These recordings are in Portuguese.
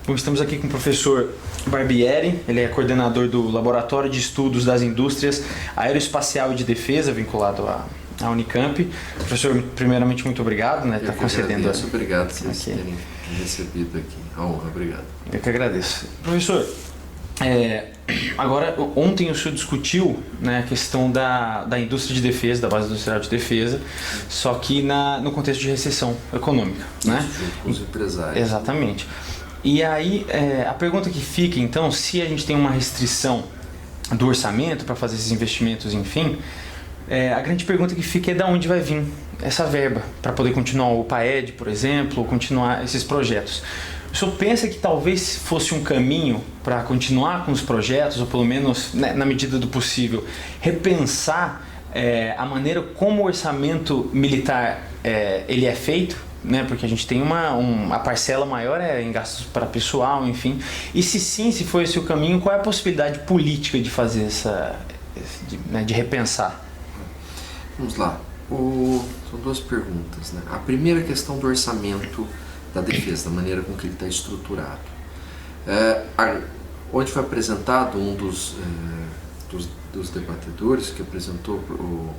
Bom, estamos aqui com o professor Barbieri, ele é coordenador do Laboratório de Estudos das Indústrias Aeroespacial e de Defesa, vinculado à Unicamp. Professor, primeiramente, muito obrigado, né, por estar concedendo. Obrigado por vocês terem recebido aqui. A honra, obrigado. Eu que agradeço. Professor, agora, ontem o senhor discutiu, né, a questão da indústria de defesa, da base industrial de defesa, só que no contexto de recessão econômica, né? Junto com os empresários. Exatamente. E aí, a pergunta que fica, então, se a gente tem uma restrição do orçamento para fazer esses investimentos, enfim, a grande pergunta que fica é de onde vai vir essa verba para poder continuar o PAED, por exemplo, ou continuar esses projetos. O senhor pensa que talvez fosse um caminho para continuar com os projetos, ou pelo menos, né, na medida do possível, repensar a maneira como o orçamento militar ele é feito? Né, porque a gente tem a parcela maior em gastos para pessoal, enfim. E se for esse o caminho, qual é a possibilidade política de fazer de repensar? Vamos lá. São duas perguntas, né? A primeira questão do orçamento da defesa, da maneira com que ele está estruturado. Onde foi apresentado um dos debatedores que apresentou o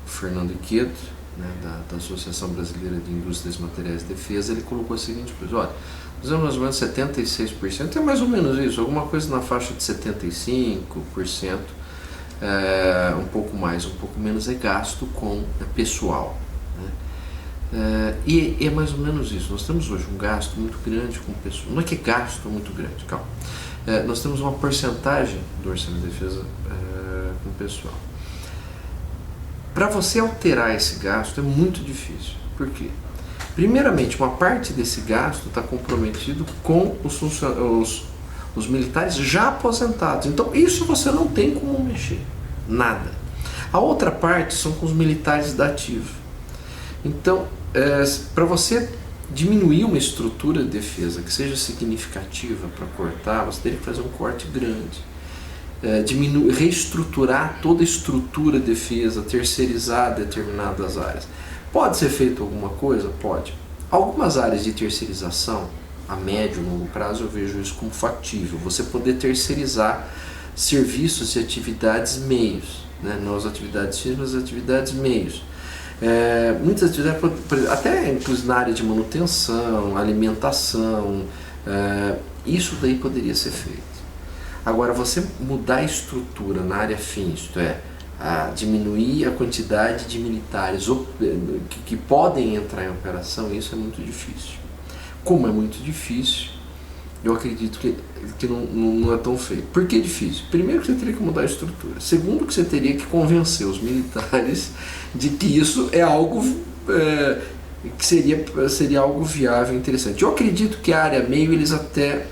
Fernando Iqueto, né, da Associação Brasileira de Indústrias Materiais de Defesa, ele colocou a seguinte coisa: olha, nós temos mais ou menos 76%, é mais ou menos isso, alguma coisa na faixa de 75%, um pouco mais, um pouco menos é gasto com pessoal, né? E é mais ou menos isso. Nós temos hoje um gasto muito grande com pessoal, não é que é gasto muito grande, calma, nós temos uma porcentagem do orçamento de defesa com pessoal. Para você alterar esse gasto é muito difícil. Por quê? Primeiramente, uma parte desse gasto está comprometido com os militares já aposentados. Então, isso você não tem como mexer. Nada. A outra parte são com os militares da ativa. Então, para você diminuir uma estrutura de defesa que seja significativa para cortar, você teria que fazer um corte grande. Reestruturar toda a estrutura de defesa, terceirizar determinadas áreas. Pode ser feito alguma coisa? Pode. Algumas áreas de terceirização, a médio e longo prazo, eu vejo isso como factível. Você poder terceirizar serviços e atividades meios, né? Não as atividades físicas, mas as atividades meios. Muitas atividades, até inclusive na área de manutenção, alimentação, isso daí poderia ser feito. Agora, você mudar a estrutura na área fim, isto é, diminuir a quantidade de militares que podem entrar em operação, isso é muito difícil. Como é muito difícil, eu acredito que não é tão feio. Por que difícil? Primeiro, que você teria que mudar a estrutura. Segundo, que você teria que convencer os militares de que isso é algo que seria algo viável e interessante. Eu acredito que a área meio eles até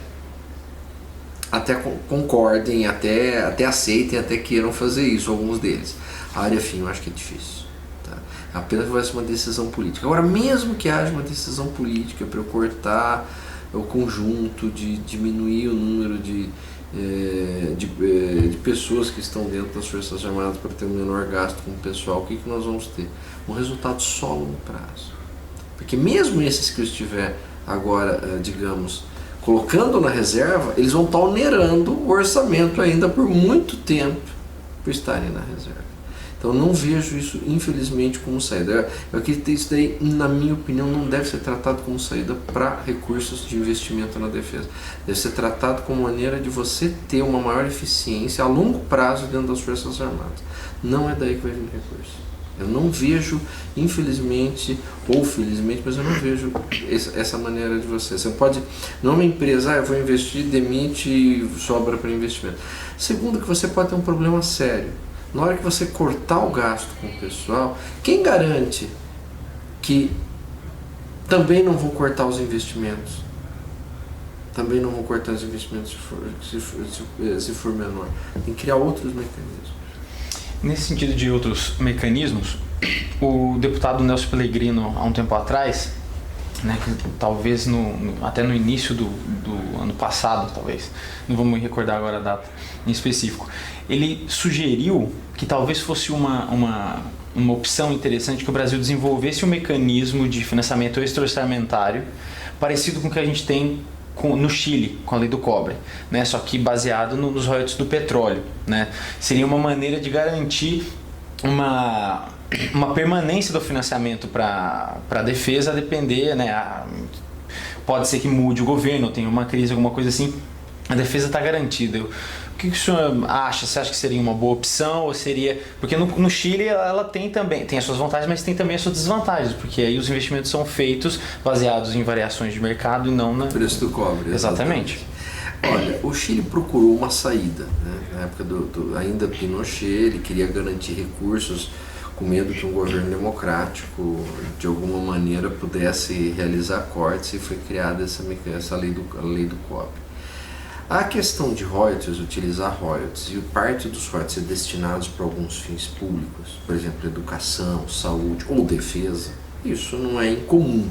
concordem, até aceitem, até queiram fazer isso, alguns deles. A área fim eu acho que é difícil. Tá? Apenas vai ser uma decisão política. Agora, mesmo que haja uma decisão política para eu cortar o conjunto, de diminuir o número de pessoas que estão dentro das Forças Armadas para ter um menor gasto com o pessoal, o que nós vamos ter? Um resultado só a longo prazo. Porque mesmo esses que eu estiver agora, digamos, colocando na reserva, eles vão estar onerando o orçamento ainda por muito tempo por estarem na reserva. Então eu não vejo isso, infelizmente, como saída. Eu acredito que isso daí, na minha opinião, não deve ser tratado como saída para recursos de investimento na defesa. Deve ser tratado como maneira de você ter uma maior eficiência a longo prazo dentro das Forças Armadas. Não é daí que vai vir recurso. Eu não vejo, infelizmente, ou felizmente, mas eu não vejo essa maneira de você. Você pode, não é uma empresa, eu vou investir, demite e sobra para investimento. Segundo, que você pode ter um problema sério. Na hora que você cortar o gasto com o pessoal, quem garante que também não vão cortar os investimentos? Também não vão cortar os investimentos se for menor. Tem que criar outros mecanismos. Nesse sentido de outros mecanismos, o deputado Nelson Pellegrino, há um tempo atrás, né, que talvez até no início do ano passado, talvez, não vou me recordar agora a data em específico, ele sugeriu que talvez fosse uma opção interessante que o Brasil desenvolvesse um mecanismo de financiamento extra-orçamentário parecido com o que a gente tem no Chile, com a lei do cobre, né? Só que baseado nos royalties do petróleo, né? Seria uma maneira de garantir uma permanência do financiamento para a defesa, a depender, né? Pode ser que mude o governo, tenha uma crise, alguma coisa assim, a defesa está garantida. O que o senhor acha? Você acha que seria uma boa opção ou seria... Porque no Chile ela tem também, tem as suas vantagens, mas tem também as suas desvantagens, porque aí os investimentos são feitos baseados em variações de mercado e não na... Preço do cobre. Exatamente. Olha, o Chile procurou uma saída, né? Na época ainda Pinochet, ele queria garantir recursos com medo que um governo democrático de alguma maneira pudesse realizar cortes, e foi criada essa lei do cobre. A questão de royalties, utilizar royalties e parte dos royalties ser destinados para alguns fins públicos, por exemplo, educação, saúde ou defesa, isso não é incomum.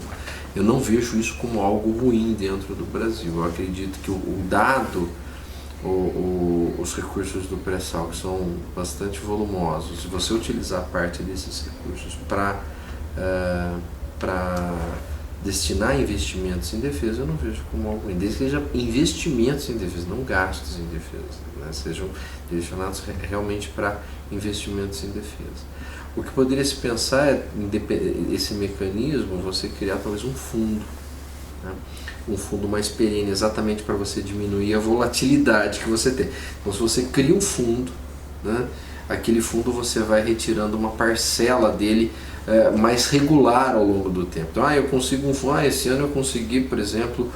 Eu não vejo isso como algo ruim dentro do Brasil. Eu acredito que os recursos do pré-sal, que são bastante volumosos, se você utilizar parte desses recursos para destinar a investimentos em defesa, eu não vejo como algo ruim, desde que seja investimentos em defesa, não gastos em defesa, né? Sejam direcionados realmente para investimentos em defesa. O que poderia se pensar é, esse mecanismo, você criar talvez um fundo, né? Um fundo mais perene, exatamente para você diminuir a volatilidade que você tem. Então, se você cria um fundo, né? Aquele fundo você vai retirando uma parcela dele mais regular ao longo do tempo. Então, eu consigo esse ano eu consegui, por exemplo,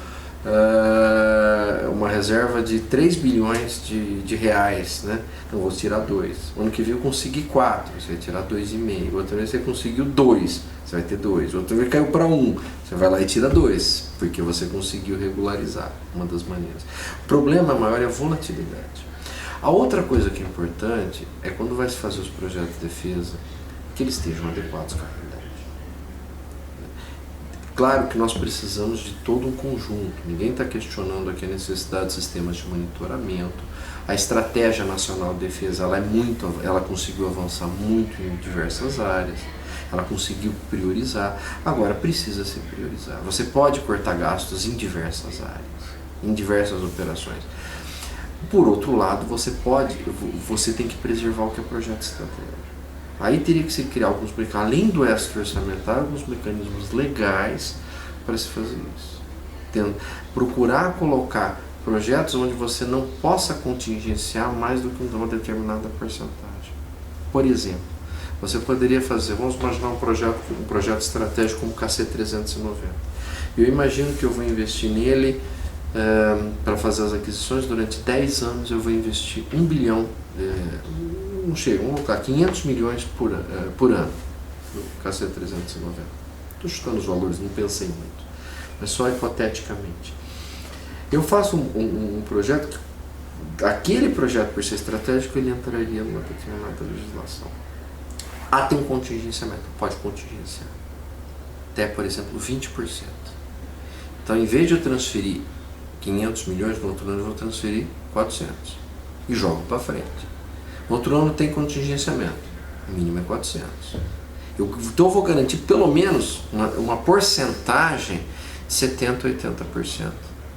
uma reserva de 3 bilhões de reais, né? Então, vou tirar 2. O ano que vem eu consegui 4, você vai tirar 2,5. Outra vez você conseguiu 2, você vai ter 2. Outra vez caiu para 1, você vai lá e tira 2, porque você conseguiu regularizar, uma das maneiras. O problema maior é a volatilidade. A outra coisa que é importante é quando vai se fazer os projetos de defesa, que eles estejam adequados à realidade. Claro que nós precisamos de todo um conjunto, ninguém está questionando aqui a necessidade de sistemas de monitoramento. A Estratégia Nacional de Defesa ela conseguiu avançar muito em diversas áreas, ela conseguiu priorizar, agora precisa se priorizar. Você pode cortar gastos em diversas áreas, em diversas operações. Por outro lado, você tem que preservar o que é projeto estratégico. Aí teria que se criar alguns mecanismos, além do extra-orçamentário, alguns mecanismos legais para se fazer isso. Procurar colocar projetos onde você não possa contingenciar mais do que uma determinada porcentagem. Por exemplo, você poderia fazer, vamos imaginar um projeto estratégico como o KC-390. Eu imagino que eu vou investir nele para fazer as aquisições, durante 10 anos eu vou investir 1 bilhão, não chega, vamos colocar 500 milhões por ano no KC-390. Estou chutando os valores, não pensei muito, mas só hipoteticamente. Eu faço um projeto, aquele projeto por ser estratégico, ele entraria numa determinada legislação. Tem um contingenciamento, pode contingenciar até, por exemplo, 20%. Então, em vez de eu transferir 500 milhões, no outro ano eu vou transferir 400 e jogo para frente. No outro ano tem contingenciamento, o mínimo é 400. Então eu vou garantir pelo menos uma porcentagem de 70% a 80%.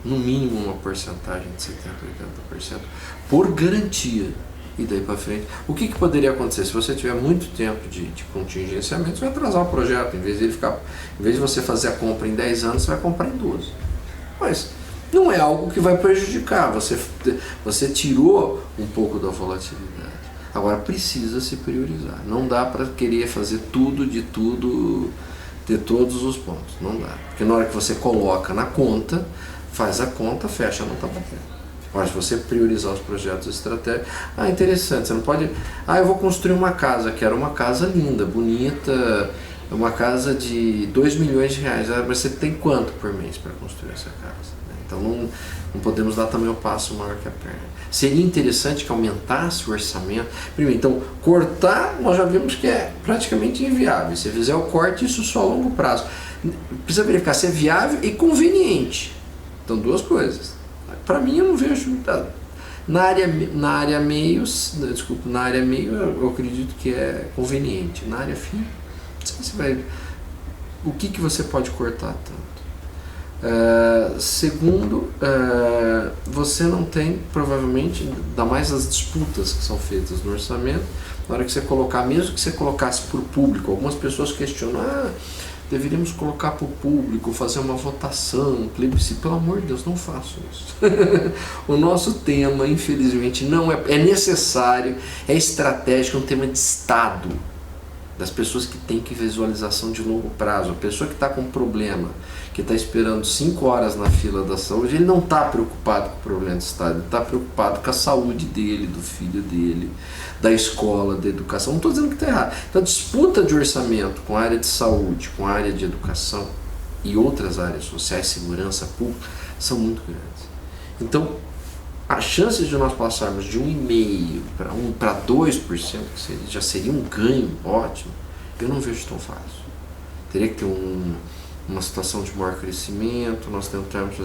No mínimo uma porcentagem de 70% a 80% por garantia. E daí para frente, o que poderia acontecer? Se você tiver muito tempo de contingenciamento, você vai atrasar o projeto. Em vez de você fazer a compra em 10 anos, você vai comprar em 12. Mas não é algo que vai prejudicar, você tirou um pouco da volatilidade. Agora precisa se priorizar, não dá para querer fazer tudo de tudo, ter todos os pontos, não dá. Porque na hora que você coloca na conta, faz a conta, fecha, não está batendo. Agora, se você priorizar os projetos estratégicos, interessante, você não pode... eu vou construir uma casa, quero uma casa linda, bonita, uma casa de 2 milhões de reais, mas você tem quanto por mês para construir essa casa? Então não podemos dar também o passo maior que a perna. Seria interessante que aumentasse o orçamento. Primeiro, então, cortar, nós já vimos que é praticamente inviável. Se fizer o corte, isso só a longo prazo. Precisa verificar se é viável e conveniente. Então, duas coisas. Para mim, eu não vejo... Na área meio, eu acredito que é conveniente. Na área fim, o que você pode cortar tanto? Segundo, você não tem, provavelmente, ainda mais as disputas que são feitas no orçamento, na hora que você colocar, mesmo que você colocasse para o público, algumas pessoas questionam, deveríamos colocar para o público, fazer uma votação, plebiscito. Pelo amor de Deus, não façam isso. O nosso tema, infelizmente, não é necessário, é estratégico, é um tema de Estado, das pessoas que têm que visualização de longo prazo. A pessoa que está com problema, que está esperando 5 horas na fila da saúde, ele não está preocupado com o problema do Estado, ele está preocupado com a saúde dele, do filho dele, da escola, da educação. Não estou dizendo que está errado. Então, a disputa de orçamento com a área de saúde, com a área de educação e outras áreas sociais, segurança pública, são muito grandes. Então, as chances de nós passarmos de 1,5% para 2%, que já seria um ganho ótimo, eu não vejo tão fácil. Teria que ter uma situação de maior crescimento, nós tentarmos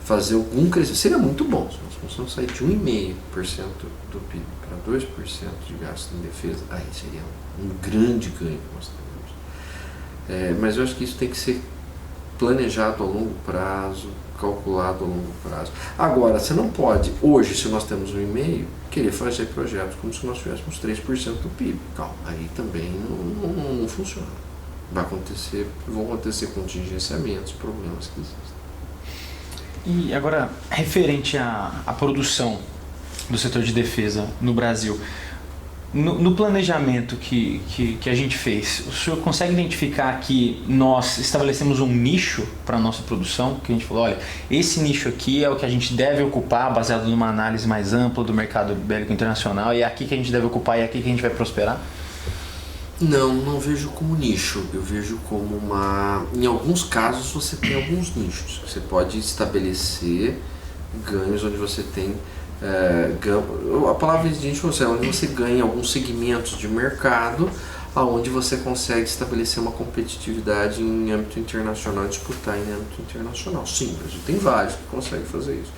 fazer algum crescimento. Seria muito bom se nós conseguíssemos sair de 1,5% do PIB para 2% de gasto em defesa. Aí seria um grande ganho que nós teremos. Mas eu acho que isso tem que ser planejado a longo prazo, calculado a longo prazo. Agora, você não pode, hoje, se nós temos 1,5%, querer fazer projetos como se nós tivéssemos 3% do PIB. Calma, aí também não funciona. Vão acontecer contingenciamentos, problemas que existem. E agora, referente à produção do setor de defesa no Brasil, no planejamento que a gente fez, o senhor consegue identificar que nós estabelecemos um nicho para a nossa produção? Que a gente falou, olha, esse nicho aqui é o que a gente deve ocupar, baseado numa análise mais ampla do mercado bélico internacional, e é aqui que a gente deve ocupar e é aqui que a gente vai prosperar? Não vejo como nicho, eu vejo como em alguns casos você tem alguns nichos, você pode estabelecer ganhos onde você tem, a palavra nicho é onde você ganha alguns segmentos de mercado, onde você consegue estabelecer uma competitividade em âmbito internacional, disputar em âmbito internacional. Sim, o Brasil tem vários que conseguem fazer isso,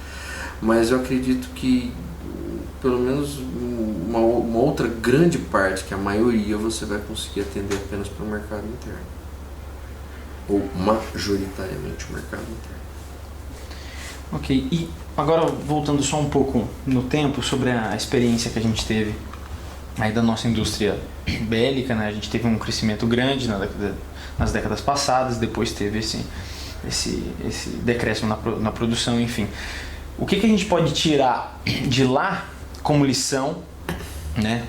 mas eu acredito que pelo menos uma outra grande parte, que a maioria, você vai conseguir atender apenas para o mercado interno. Ou majoritariamente o mercado interno. Ok, e agora voltando só um pouco no tempo sobre a experiência que a gente teve aí da nossa indústria bélica, né? A gente teve um crescimento grande nas décadas passadas, depois teve esse decréscimo na produção, enfim. O que a gente pode tirar de lá como lição, né,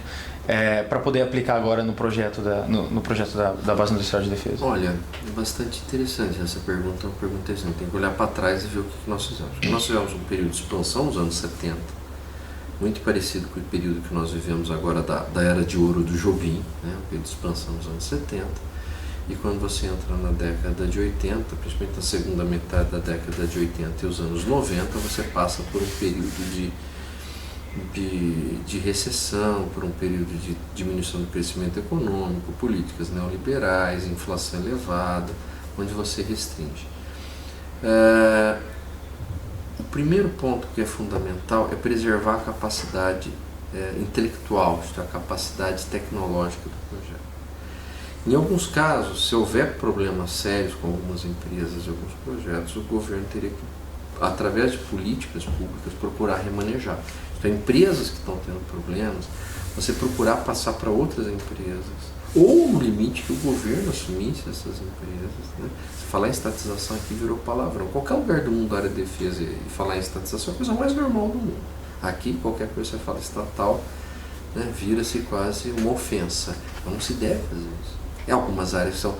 para poder aplicar agora no projeto da Base Industrial de Defesa? Olha, é bastante interessante essa pergunta, é uma pergunta interessante. Tem que olhar para trás e ver o que nós fizemos. Nós tivemos um período de expansão nos anos 70, muito parecido com o período que nós vivemos agora da era de ouro do Jobim, né, um período de expansão nos anos 70. E quando você entra na década de 80, principalmente na segunda metade da década de 80 e os anos 90, você passa por um período de recessão, por um período de diminuição do crescimento econômico, políticas neoliberais, inflação elevada, onde você restringe. O primeiro ponto que é fundamental é preservar a capacidade intelectual, a capacidade tecnológica do projeto. Em alguns casos, se houver problemas sérios com algumas empresas e alguns projetos, o governo teria que, através de políticas públicas, procurar remanejar. Então, empresas que estão tendo problemas, você procurar passar para outras empresas, ou no limite que o governo assumisse essas empresas. Né? Se falar em estatização aqui virou palavrão. Qualquer lugar do mundo da área de defesa e falar em estatização é a coisa mais normal do mundo. Aqui, qualquer coisa que você fala estatal, né, vira-se quase uma ofensa. Então, não se deve fazer isso. Em algumas áreas são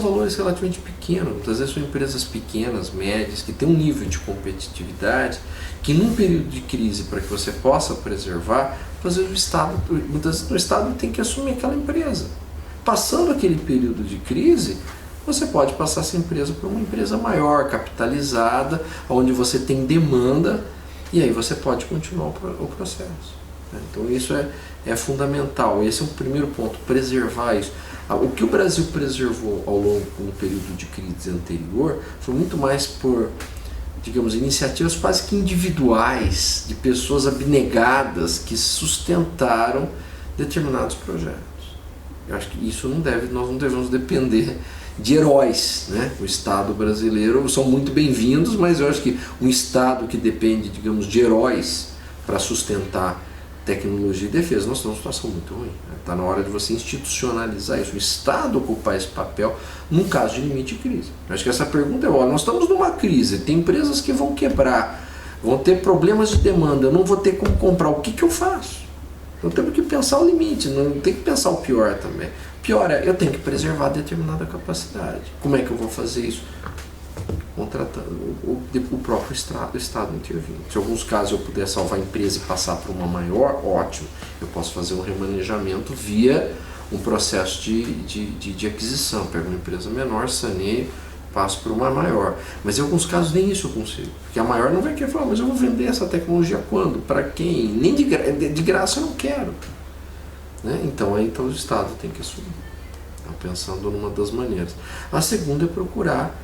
valores relativamente pequenos, muitas vezes são empresas pequenas, médias, que têm um nível de competitividade que num período de crise, para que você possa preservar, muitas vezes o Estado tem que assumir aquela empresa. Passando aquele período de crise, você pode passar essa empresa para uma empresa maior, capitalizada, onde você tem demanda, e aí você pode continuar o processo. Então isso é fundamental, esse é o primeiro ponto, preservar isso. O que o Brasil preservou ao longo do período de crise anterior foi muito mais por, digamos, iniciativas quase que individuais, de pessoas abnegadas que sustentaram determinados projetos. Eu acho que isso nós não devemos depender de heróis, né? O Estado brasileiro são muito bem-vindos, mas eu acho que um Estado que depende, digamos, de heróis para sustentar tecnologia e defesa, nós estamos numa situação muito ruim. Está na hora de você institucionalizar isso, o Estado ocupar esse papel num caso de limite de crise. Eu acho que essa pergunta é, ó, nós estamos numa crise, tem empresas que vão quebrar, vão ter problemas de demanda, eu não vou ter como comprar, o que eu faço? Então temos que pensar o limite, não tem que pensar o pior também. O pior é, eu tenho que preservar determinada capacidade. Como é que eu vou fazer isso? Contratando o próprio Estado intervindo. Se em alguns casos eu puder salvar a empresa e passar para uma maior, ótimo. Eu posso fazer um remanejamento via um processo de aquisição. Pego uma empresa menor, saneio, passo para uma maior. Mas em alguns casos nem isso eu consigo. Porque a maior não vai querer falar, mas eu vou vender essa tecnologia quando? Para quem? Nem de graça eu não quero. Né? Então o Estado tem que assumir. Então, pensando numa das maneiras. A segunda é procurar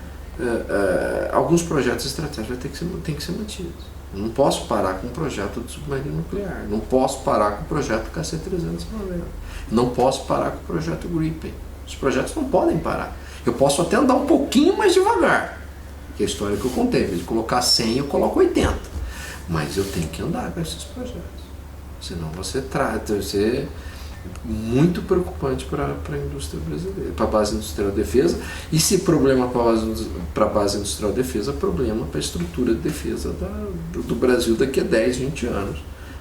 alguns projetos estratégicos tem que ser mantidos. Não posso parar com um projeto de submarino nuclear. Não posso parar com o projeto KC-390. Não posso parar com o projeto Gripen. Os projetos não podem parar. Eu posso até andar um pouquinho mais devagar. Que é a história que eu contei. Em vez de colocar 100, eu coloco 80. Mas eu tenho que andar com esses projetos. Senão você é muito preocupante para a indústria brasileira, para a base industrial de defesa. E se problema para a base industrial de defesa, problema para a estrutura de defesa do Brasil daqui a 10, 20 anos.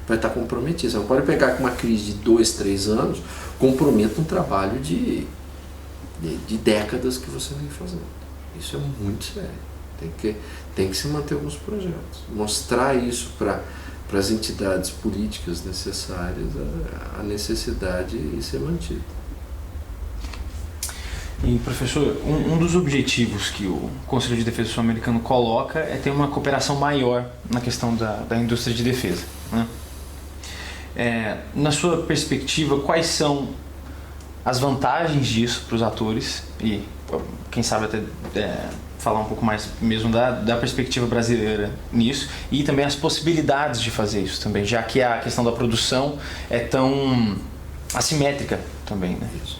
Vai estar comprometido. Você não pode pegar com uma crise de 2, 3 anos, comprometa um trabalho de décadas que você vem fazendo. Isso é muito sério. Tem que se manter alguns projetos. Mostrar isso para as entidades políticas necessárias, a necessidade de ser mantido. E, professor, um dos objetivos que o Conselho de Defesa Sul-Americano coloca é ter uma cooperação maior na questão da indústria de defesa, né? Na sua perspectiva, quais são as vantagens disso para os atores e, quem sabe, até falar um pouco mais mesmo da perspectiva brasileira nisso e também as possibilidades de fazer isso também, já que a questão da produção é tão assimétrica também, né? Isso.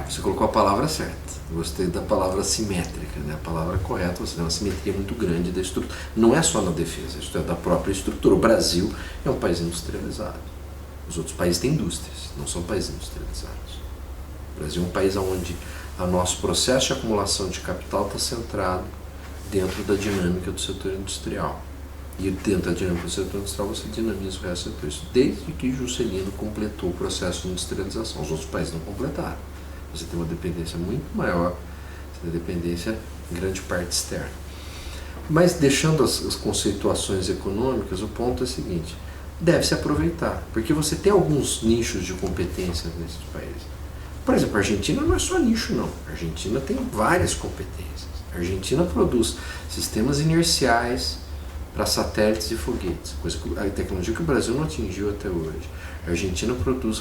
Você colocou a palavra certa. Gostei da palavra simétrica, né? A palavra correta, você tem uma simetria muito grande da estrutura. Não é só na defesa, isso é da própria estrutura. O Brasil é um país industrializado. Os outros países têm indústrias, não são países industrializados. O Brasil é um país onde o nosso processo de acumulação de capital está centrado dentro da dinâmica do setor industrial. E dentro da dinâmica do setor industrial você dinamiza o resto do setor. Isso desde que Juscelino completou o processo de industrialização. Os outros países não completaram. Você tem uma dependência muito maior, você tem dependência em grande parte externa. Mas deixando as conceituações econômicas, o ponto é o seguinte: deve-se aproveitar, porque você tem alguns nichos de competência nesses países. Por exemplo, a Argentina não é só nicho, não. A Argentina tem várias competências. A Argentina produz sistemas inerciais para satélites e foguetes, a tecnologia que o Brasil não atingiu até hoje. A Argentina produz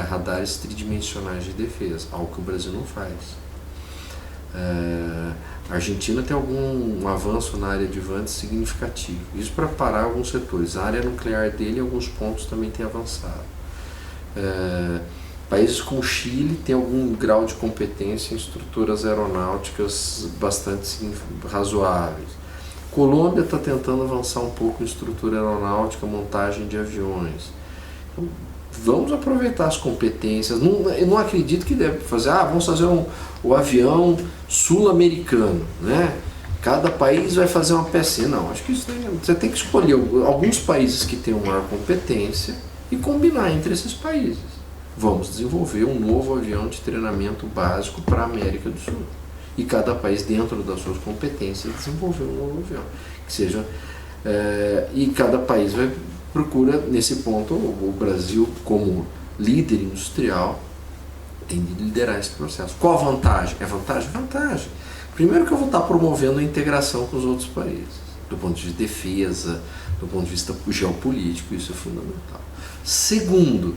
radares tridimensionais de defesa, algo que o Brasil não faz. A Argentina tem algum avanço na área de avanço significativo. Isso para parar alguns setores. A área nuclear dele, em alguns pontos, também tem avançado. Países como o Chile têm algum grau de competência em estruturas aeronáuticas bastante razoáveis. Colômbia está tentando avançar um pouco em estrutura aeronáutica, montagem de aviões. Então, vamos aproveitar as competências. Eu não acredito que deve fazer, vamos fazer o avião sul-americano, né? Cada país vai fazer uma pecinha. Não, acho que isso você tem que escolher alguns países que têm uma maior competência e combinar entre esses países. Vamos desenvolver um novo avião de treinamento básico para a América do Sul. E cada país, dentro das suas competências, desenvolver um novo avião. Que seja, e cada país procura, nesse ponto, o Brasil, como líder industrial, tem de liderar esse processo. Qual a vantagem? É vantagem? Vantagem. Primeiro que eu vou estar promovendo a integração com os outros países. Do ponto de vista de defesa, do ponto de vista geopolítico, isso é fundamental. Segundo,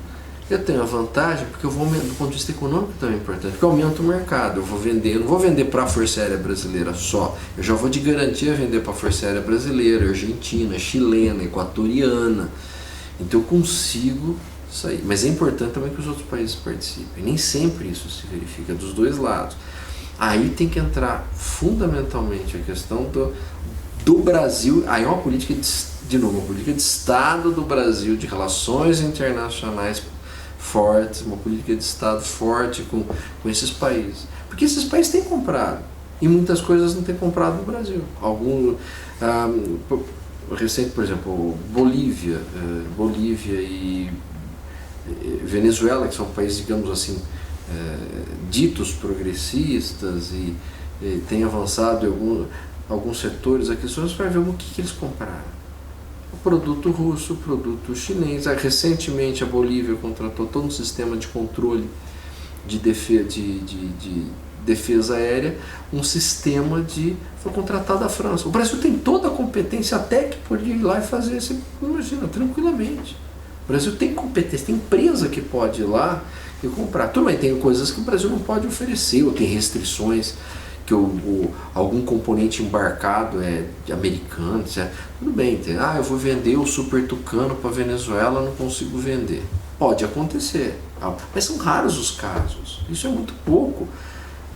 eu tenho a vantagem porque eu vou aumentar, do ponto de vista econômico também é importante, porque eu aumento o mercado, eu não vou vender para a Força Aérea Brasileira só, eu já vou de garantia vender para a Força Aérea Brasileira, argentina, chilena, equatoriana. Então eu consigo Isso aí. Mas é importante também que os outros países participem. Nem sempre isso se verifica dos dois lados. Aí tem que entrar fundamentalmente a questão do Brasil. Aí é uma política uma política de Estado do Brasil, de relações internacionais fortes, uma política de Estado forte com esses países. Porque esses países têm comprado. E muitas coisas não têm comprado no Brasil. Recente, por exemplo, Bolívia e Venezuela, que são países, digamos assim, ditos progressistas e têm avançado em alguns setores aqui, você vai ver o que eles compraram. O produto russo, o produto chinês. Recentemente a Bolívia contratou todo um sistema de controle de defesa aérea, um sistema foi contratado da França. O Brasil tem toda a competência técnica de ir lá e fazer, você imagina, tranquilamente. O Brasil tem competência, tem empresa que pode ir lá e comprar. Tudo bem, tem coisas que o Brasil não pode oferecer, ou tem restrições, que algum componente embarcado é americano, etc. Tudo bem, eu vou vender o Super Tucano para a Venezuela, não consigo vender. Pode acontecer, mas são raros os casos, isso é muito pouco.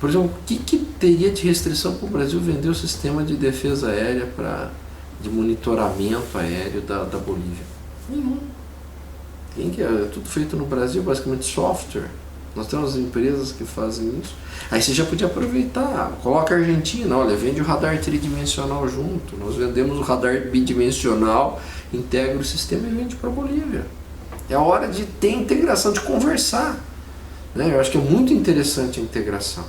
Por exemplo, o que teria de restrição para o Brasil vender o sistema de defesa aérea de monitoramento aéreo da Bolívia? Nenhum. É tudo feito no Brasil, basicamente software. Nós temos empresas que fazem isso. Aí você já podia aproveitar, coloca a Argentina, olha, vende o radar tridimensional junto. Nós vendemos o radar bidimensional, integra o sistema e vende para a Bolívia. É a hora de ter integração, de conversar. Eu acho que é muito interessante a integração.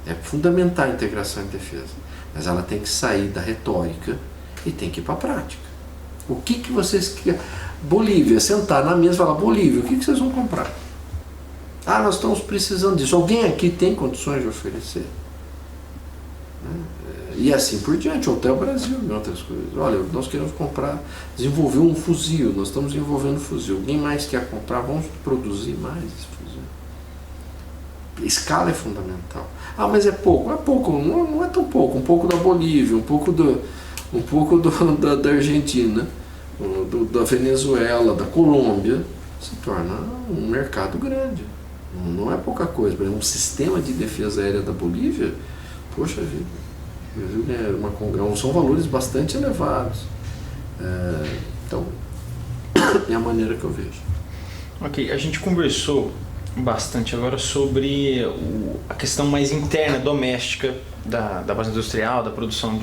É fundamental a integração em defesa. Mas ela tem que sair da retórica e tem que ir para a prática. O que vocês querem? Bolívia, sentar na mesa e falar, Bolívia, o que vocês vão comprar? Nós estamos precisando disso. Alguém aqui tem condições de oferecer? E assim por diante, Hotel Brasil e outras coisas. Olha, nós queremos desenvolver um fuzil, nós estamos desenvolvendo um fuzil. Alguém mais quer comprar? Vamos produzir mais esse fuzil. Escala é fundamental. Mas é pouco. É pouco, não é tão pouco. Um pouco da Bolívia, um pouco da Argentina, da Venezuela, da Colômbia, se torna um mercado grande. Não é pouca coisa. Por exemplo, um sistema de defesa aérea da Bolívia, poxa vida, são valores bastante elevados. Então, é a maneira que eu vejo. Ok, a gente conversou bastante agora sobre a questão mais interna, doméstica da base industrial, da produção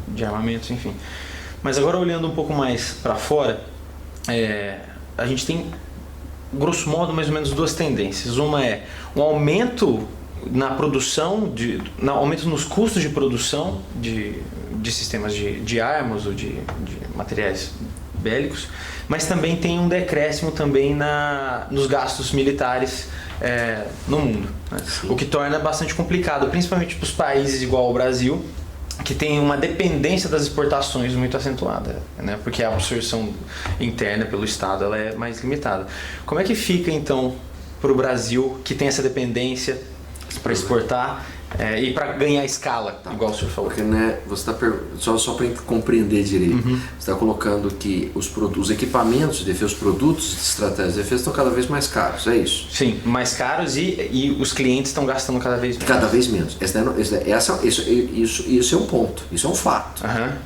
de armamentos, enfim. Mas agora olhando um pouco mais para fora, a gente tem, grosso modo, mais ou menos duas tendências. Uma é um aumento na produção, aumento nos custos de produção de sistemas de armas ou de materiais bélicos, mas também tem um decréscimo também nos gastos militares no mundo, né? O que torna bastante complicado, principalmente para os países igual ao Brasil, que tem uma dependência das exportações muito acentuada, né? Porque a absorção interna pelo Estado ela é mais limitada. Como é que fica então para o Brasil, que tem essa dependência para exportar e para ganhar escala, igual o senhor falou? Porque, você está só para compreender direito, você está colocando que os equipamentos de defesa, os produtos de estratégia de defesa estão cada vez mais caros, é isso? Sim, mais caros e os clientes estão gastando cada vez menos. Cada vez menos. Isso é um ponto, isso é um fato.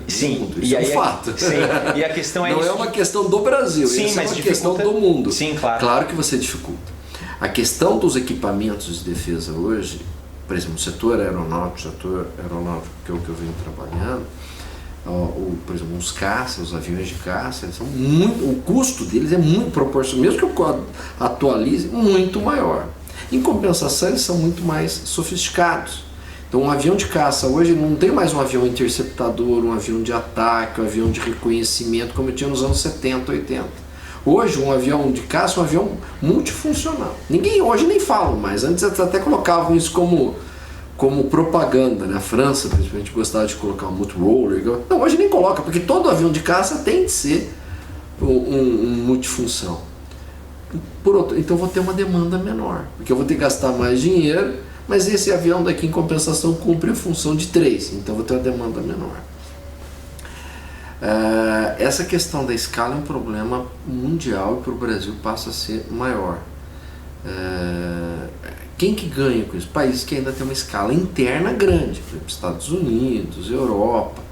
Sim, isso é um fato. Sim. E a questão não é uma questão do Brasil, sim, isso mas é uma questão do mundo. Sim, claro. Claro que você dificulta. A questão dos equipamentos de defesa hoje, por exemplo, o setor aeronáutico que é o que eu venho trabalhando, por exemplo, os caças, os aviões de caça, eles são o custo deles é muito proporcional, mesmo que eu atualize, muito maior. Em compensação, eles são muito mais sofisticados. Então, um avião de caça hoje não tem mais um avião interceptador, um avião de ataque, um avião de reconhecimento, como eu tinha nos anos 70, 80. Hoje, um avião de caça é um avião multifuncional. Ninguém hoje nem fala mais. Antes até colocavam isso como propaganda, né? A França, principalmente, gostava de colocar um multiroller. Não, hoje nem coloca, porque todo avião de caça tem de ser um multifunção. Então, vou ter uma demanda menor, porque eu vou ter que gastar mais dinheiro, mas esse avião daqui, em compensação, cumpre a função de 3. Então, vou ter uma demanda menor. Essa questão da escala é um problema mundial e para o Brasil passa a ser maior. Quem que ganha com isso? Países que ainda têm uma escala interna grande, por exemplo, Estados Unidos, Europa.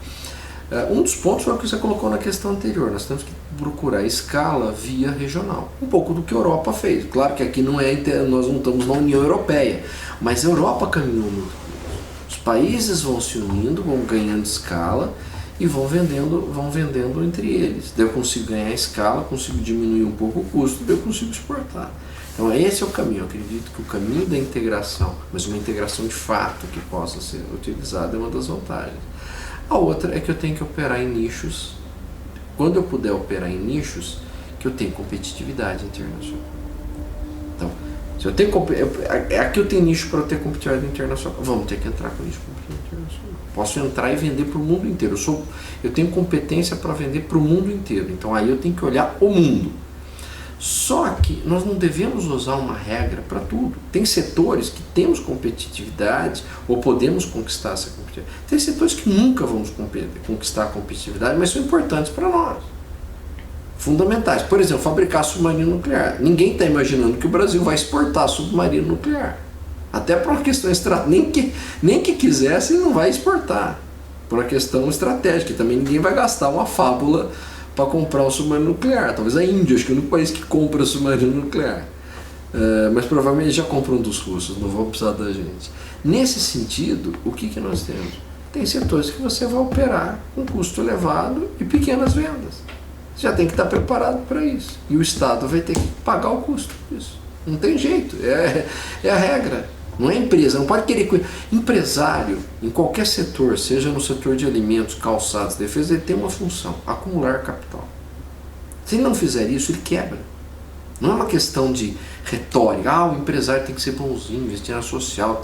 Um dos pontos foi o que você colocou na questão anterior, nós temos que procurar escala via regional, um pouco do que a Europa fez. Claro que aqui nós não estamos na União Europeia, mas a Europa caminhou muito. Os países vão se unindo, vão ganhando escala e vão vendendo entre eles. Daí eu consigo ganhar escala, consigo diminuir um pouco o custo, daí eu consigo exportar. Então esse é o caminho. Eu acredito que o caminho da integração, mas uma integração de fato que possa ser utilizada, é uma das vantagens. A outra é que eu tenho que operar em nichos. Quando eu puder operar em nichos, que eu tenho competitividade internacional. Então, se eu tenho aqui eu tenho nicho para eu ter competitividade internacional, vamos ter que entrar com nicho internacional. Posso entrar e vender para o mundo inteiro. Eu tenho competência para vender para o mundo inteiro. Então aí eu tenho que olhar o mundo. Só que nós não devemos usar uma regra para tudo. Tem setores que temos competitividade ou podemos conquistar essa competitividade. Tem setores que nunca vamos conquistar a competitividade, mas são importantes para nós. Fundamentais. Por exemplo, fabricar submarino nuclear. Ninguém está imaginando que o Brasil vai exportar submarino nuclear. Até por uma questão estratégica. Nem que quisesse, ele não vai exportar. Por uma questão estratégica. E também ninguém vai gastar uma fábula para comprar um submarino nuclear. Talvez a Índia, acho que é o único país que compra submarino nuclear. Mas provavelmente já compram dos russos, não vão precisar da gente. Nesse sentido, o que nós temos? Tem setores que você vai operar com custo elevado e pequenas vendas. Você já tem que estar preparado para isso. E o Estado vai ter que pagar o custo disso. Não tem jeito, é a regra. Não é empresa, não pode querer... Empresário, em qualquer setor, seja no setor de alimentos, calçados, defesa, ele tem uma função: acumular capital. Se ele não fizer isso, ele quebra. Não é uma questão de retórica. O empresário tem que ser bonzinho, investir na social.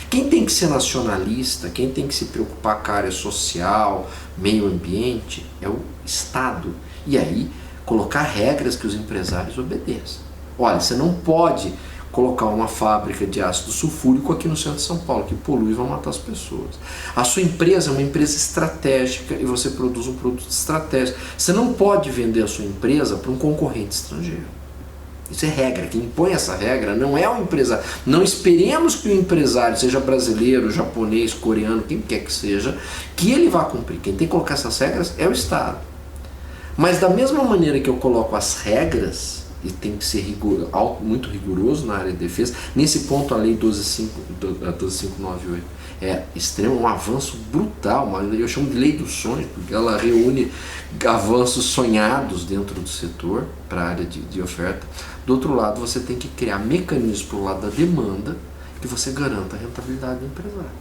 Quem tem que ser nacionalista, quem tem que se preocupar com a área social, meio ambiente, é o Estado. E aí, colocar regras que os empresários obedeçam. Olha, você não pode colocar uma fábrica de ácido sulfúrico aqui no centro de São Paulo, que polui e vai matar as pessoas. A sua empresa é uma empresa estratégica e você produz um produto estratégico. Você não pode vender a sua empresa para um concorrente estrangeiro. Isso é regra. Quem impõe essa regra não é o empresário. Não esperemos que o empresário, seja brasileiro, japonês, coreano, quem quer que seja, que ele vá cumprir. Quem tem que colocar essas regras é o Estado. Mas da mesma maneira que eu coloco as regras, e tem que ser muito rigoroso na área de defesa. Nesse ponto, a lei 12.598 é extremo, um avanço brutal, eu chamo de lei dos sonhos, porque ela reúne avanços sonhados dentro do setor, para a área de oferta. Do outro lado, você tem que criar mecanismos para o lado da demanda, que você garanta a rentabilidade do empresário.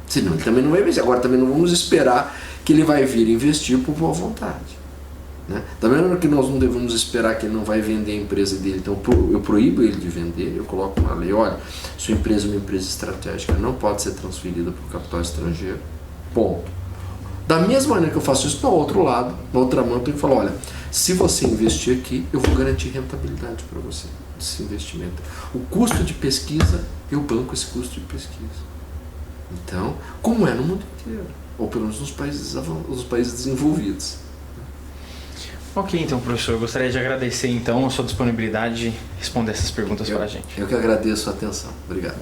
Senão ele também não vai investir. Agora também não vamos esperar que ele vai vir investir por boa vontade. Da mesma maneira que nós não devemos esperar que ele não vai vender a empresa dele, então eu proíbo ele de vender, eu coloco na lei: olha, sua empresa é uma empresa estratégica, não pode ser transferida para o capital estrangeiro, ponto. Da mesma maneira que eu faço isso, do outro lado, na outra mão, eu tenho que falar: olha, se você investir aqui, eu vou garantir rentabilidade para você, desse investimento. O custo de pesquisa, eu banco esse custo de pesquisa. Então, como é no mundo inteiro, ou pelo menos nos países desenvolvidos. Ok, então, professor, eu gostaria de agradecer então a sua disponibilidade de responder essas perguntas para a gente. Eu que agradeço a atenção. Obrigado.